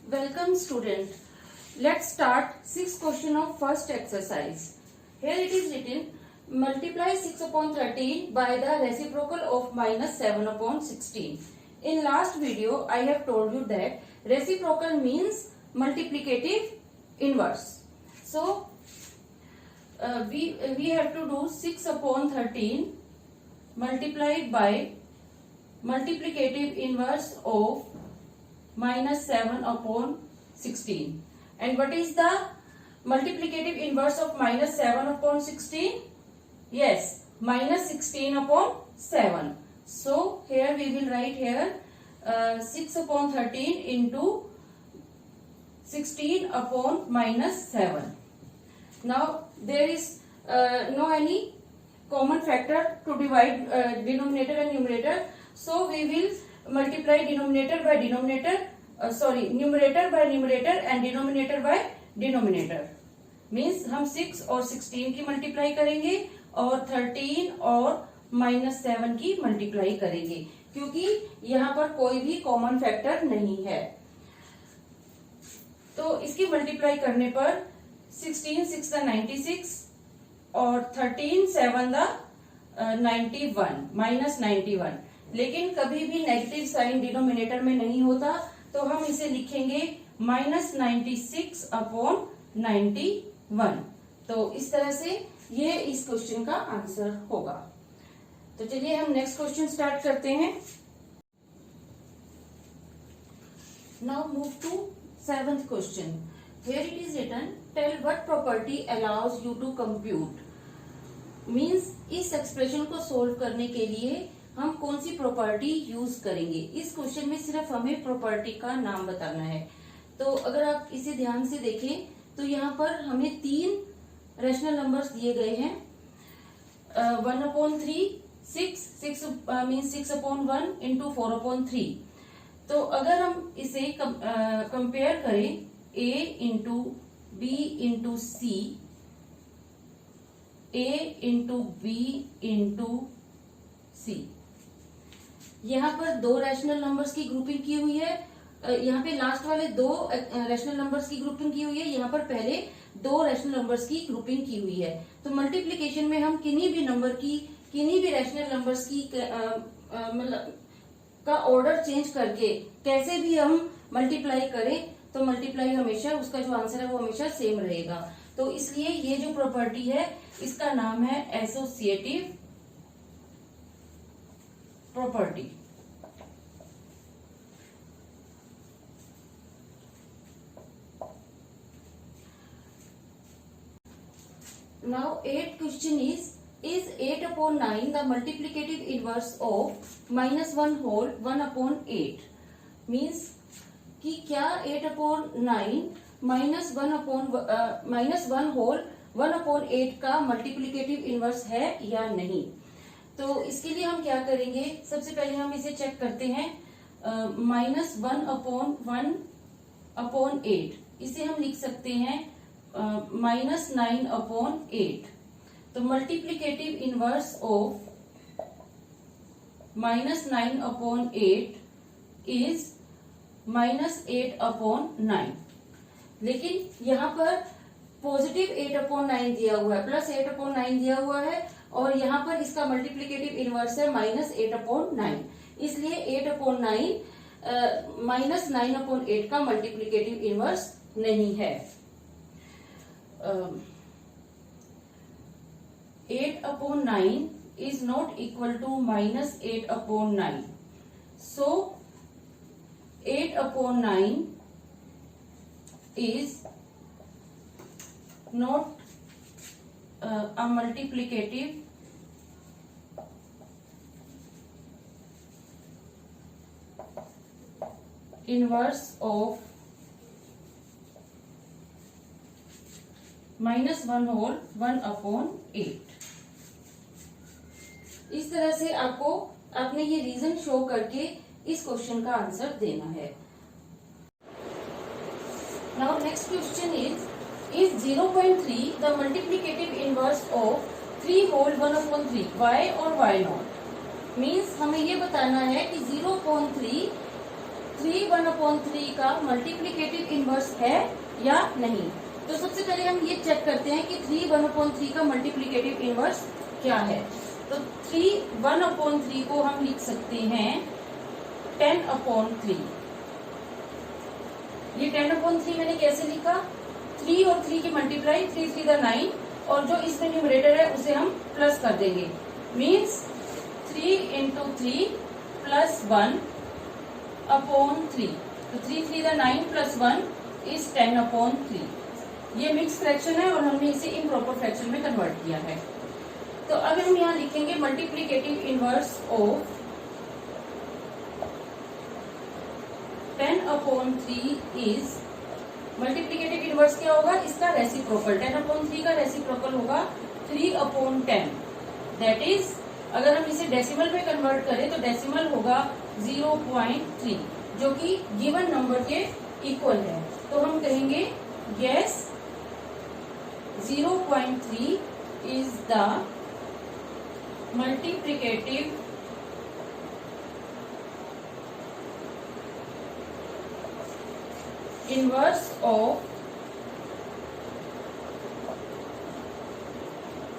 Welcome student. Let's start 6th question of first exercise. Here it is written, multiply 6 upon 13 by the reciprocal of minus 7 upon 16. In last video, I have told you that reciprocal means multiplicative inverse. So, we have to do 6 upon 13 multiplied by multiplicative inverse of minus 7 upon 16. And what is the multiplicative inverse of minus 7 upon 16? Yes, minus 16 upon 7. So here we will write here 6 upon 13 into 16 upon minus 7. Now there is no any common factor to divide denominator and numerator. So we will multiply denominator by denominator, numerator by numerator and denominator by denominator. Means हम 6 और 16 की multiply करेंगे और 13 और minus 7 की multiply करेंगे, क्योंकि यहाँ पर कोई भी कॉमन फैक्टर नहीं है। तो इसकी मल्टीप्लाई करने पर 16 6 द 96 और 13 7 द 91 माइनस 91। लेकिन कभी भी नेगेटिव साइन डिनोमिनेटर में नहीं होता, तो हम इसे लिखेंगे माइनस 96 अपॉन 91। तो इस तरह से ये इस क्वेश्चन का आंसर होगा। तो चलिए हम नेक्स्ट क्वेश्चन स्टार्ट करते हैं। Now move to 7th question. Here it is written, tell what property allows you to compute. Means इस एक्सप्रेशन को सोल्व करने के लिए हम कौन सी प्रॉपर्टी यूज करेंगे। इस क्वेश्चन में सिर्फ हमें प्रॉपर्टी का नाम बताना है। तो अगर आप इसे ध्यान से देखें तो यहाँ पर हमें 3 रैशनल नंबर्स दिए गए हैं। 1 upon 3, 6 means 6 upon 1 into 4 upon 3। तो अगर हम इसे कंपेयर करें a into B into C, a into B into C, यहाँ पर 2 रैशनल नंबर्स की ग्रुपिंग की हुई है। यहाँ पे लास्ट वाले 2 रैशनल नंबर्स की ग्रुपिंग की हुई है, यहाँ पर पहले 2 रैशनल नंबर्स की ग्रुपिंग की हुई है। तो मल्टीप्लीकेशन में हम किन्हीं भी रैशनल नंबर्स की मतलब का ऑर्डर चेंज करके कैसे भी हम मल्टीप्लाई करें तो मल्टीप्लाई हमेशा उसका जो आंसर है वो हमेशा सेम रहेगा। तो इसलिए ये जो प्रॉपर्टी है इसका नाम है associative property. Now 8th question is 8 upon 9 the multiplicative inverse of minus 1 whole 1 upon 8? Means कि क्या 8 upon 9 minus 1 whole 1 upon 8 का multiplicative inverse है या नहीं। तो इसके लिए हम क्या करेंगे, सबसे पहले हम इसे चेक करते हैं। माइनस 1 अपॉन 1 अपॉन 8, इसे हम लिख सकते हैं माइनस 9 अपॉन 8। तो multiplicative inverse of minus 9 upon 8 is minus 8 upon 9। लेकिन यहाँ पर पॉजिटिव 8 अपॉन 9 दिया हुआ है, प्लस 8 अपॉन 9 दिया हुआ है, और यहाँ पर इसका मल्टीप्लीकेटिव इनवर्स है माइनस 8 अपॉन 9। इसलिए 8 अपॉन 9 माइनस 9 अपॉन 8 का मल्टीप्लीकेटिव इनवर्स नहीं है। 8 upon 9 is not equal to minus 8 upon 9. So 8 upon 9 is not a multiplicative inverse of minus 1 whole 1 upon 8। इस तरह से आपने ये रीजन शो करके इस क्वेश्चन का आंसर देना है। Now next question is 0.3 the multiplicative inverse of 3 whole 1 upon 3 y और y नॉट। मीन्स हमें ये बताना है कि 0.3 3 1/3 का मल्टीप्लीकेटिव इनवर्स है या नहीं। तो सबसे पहले हम ये चेक करते हैं कि 3 1/3 का मल्टीप्लीकेटिव इनवर्स क्या है। तो 3 1/3 को हम लिख सकते हैं 10/3। ये 10/3 मैंने कैसे लिखा, 3 और 3 की मल्टीप्लाई, 3 3 द 9, और जो इसमें न्यूमरेटर है उसे हम प्लस कर देंगे, मीन्स 3 × 3 + 1/3। तो 3 3 द 9 + 1 इज 10/3। ये मिक्स फ्रैक्शन है और हमने इसे इम्प्रॉपर फ्रैक्शन में कन्वर्ट किया है। तो अब हम यहाँ लिखेंगे multiplicative inverse of 10/3 is, multiplicative inverse क्या होगा, इसका रेसिप्रोकल। 10/3 का रेसिप्रोकल होगा 3/10। दैट इज, अगर हम इसे डेसिमल में कन्वर्ट करें तो डेसिमल होगा 0.3, जो कि गिवन नंबर के इक्वल है। तो हम कहेंगे yes 0.3 is the multiplicative inverse of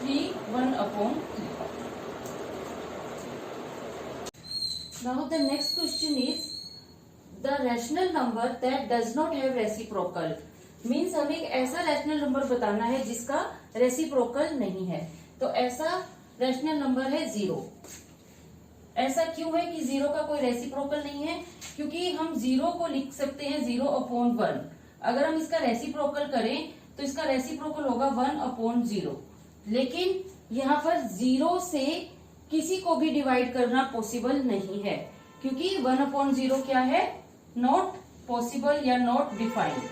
3 1/3। Now the next question is the rational number that does not have reciprocal, means हमें एक ऐसा रैशनल नंबर बताना है जिसका रेसिप्रोकल नहीं है। तो ऐसा रैशनल नंबर है 0। ऐसा क्यों है कि 0 का कोई रेसिप्रोकल नहीं है, क्योंकि हम 0 को लिख सकते हैं 0/1। अगर हम इसका रेसिप्रोकल करें तो इसका रेसिप्रोकल होगा 1/0। लेकिन यहाँ पर 0 से किसी को भी डिवाइड करना पॉसिबल नहीं है, क्योंकि 1/0 क्या है, नॉट पॉसिबल या नॉट डिफाइंड।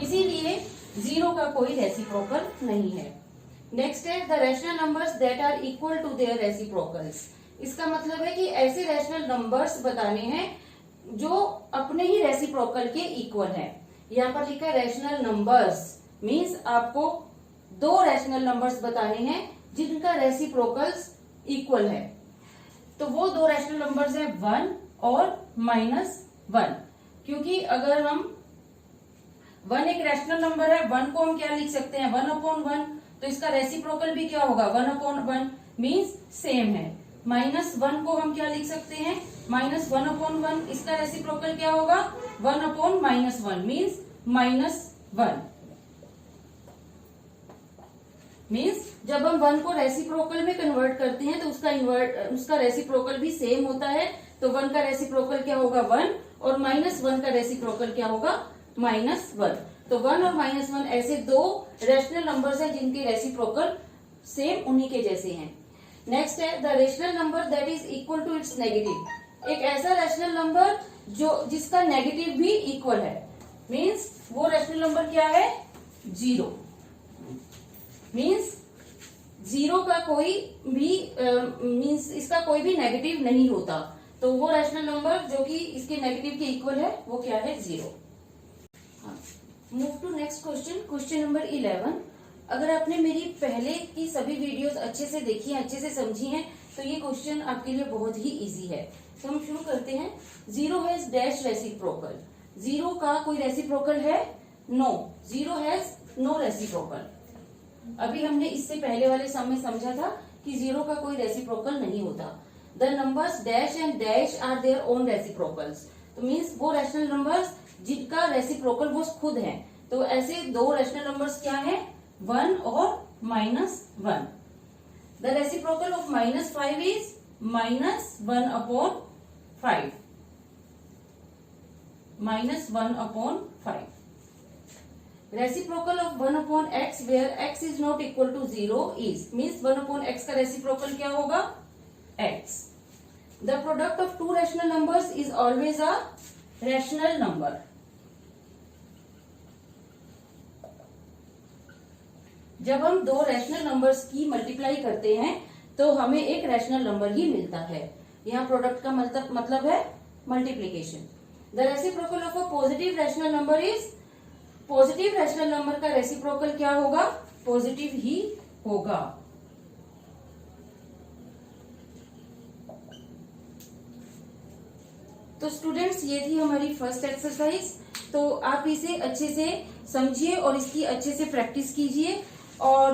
इसीलिए 0 का कोई रेसिप्रोकल नहीं है। नेक्स्ट है the rational numbers that are equal to their reciprocals. इसका मतलब है कि ऐसे रैशनल नंबर्स बताने हैं जो अपने ही रेसिप्रोकल के इक्वल है। यहाँ पर लिखा है रैशनल नंबर्स, मीन्स आपको 2 रैशनल नंबर्स बताने हैं जिनका रेसिप्रोकल्स इक्वल है। तो वो 2 रैशनल नंबर्स हैं 1 और -1। क्योंकि अगर हम 1 एक रैशनल नंबर है, 1 को हम क्या लिख सकते हैं 1/1, तो इसका रेसिप्रोकल भी क्या होगा 1/1, मीन्स सेम है। -1 को हम क्या लिख सकते हैं -1/1, इसका रेसिप्रोकल क्या होगा 1/-1, मीन्स -1। मीन्स जब हम 1 को रेसिप्रोकल में कन्वर्ट करते हैं तो उसका रेसिप्रोकल भी सेम होता है। तो 1 का रेसिप्रोकल क्या होगा 1, और -1 का रेसिप्रोकल क्या होगा -1। तो 1 और -1 ऐसे 2 रैशनल नंबर्स हैं जिनके रेसिप्रोकल सेम उन्हीं के जैसे हैं। नेक्स्ट है the rational number that is equal to its negative. एक ऐसा रैशनल नंबर जिसका नेगेटिव भी इक्वल है, मीन्स वो रैशनल नंबर क्या है 0। मीन्स 0 का कोई भी मीन्स इसका कोई भी नेगेटिव नहीं होता। तो वो रैशनल नंबर जो कि इसके नेगेटिव के इक्वल है वो क्या है 0। Move to next question, question number 11। अगर आपने मेरी पहले की सभी वीडियोस अच्छे से देखी हैं, अच्छे से समझी हैं, तो ये क्वेश्चन आपके लिए बहुत ही इजी है। तो हम शुरू करते हैं। 0 हैज डैश रेसिप्रोकल। 0 का कोई रेसिप्रोकल है, नो। 0 has no reciprocal. अभी हमने इससे पहले वाले सम में समझा था कि 0 का कोई रेसिप्रोकल नहीं होता। The numbers dash and dash are their own reciprocals. तो मीन्स वो रैशनल नंबर्स जिनका रेसिप्रोकल वो खुद है। तो ऐसे 2 रैशनल नंबर्स क्या है 1 और -1। The reciprocal of -5 is -1/5। -1/5। Reciprocal of 1/x where x is not equal to 0 is, means 1/x का रेसिप्रोकल क्या होगा x। The product of 2 rational numbers is always a rational number. जब हम 2 रैशनल नंबर्स की multiply करते हैं तो हमें एक रैशनल नंबर ही मिलता है। यहाँ प्रोडक्ट का मतलब है multiplication. The reciprocal of a positive rational number is, positive rational number का रेसिप्रोकल क्या होगा पॉजिटिव ही होगा। तो स्टूडेंट्स ये थी हमारी फर्स्ट एक्सरसाइज। तो आप इसे अच्छे से समझिए और इसकी अच्छे से प्रैक्टिस कीजिए और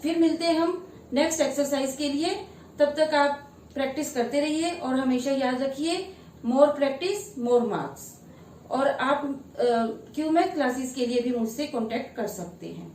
फिर मिलते हैं हम नेक्स्ट एक्सरसाइज के लिए। तब तक आप प्रैक्टिस करते रहिए और हमेशा याद रखिए, मोर प्रैक्टिस मोर मार्क्स। और आप क्यूमैथ क्लासेस के लिए भी मुझसे कांटेक्ट कर सकते हैं।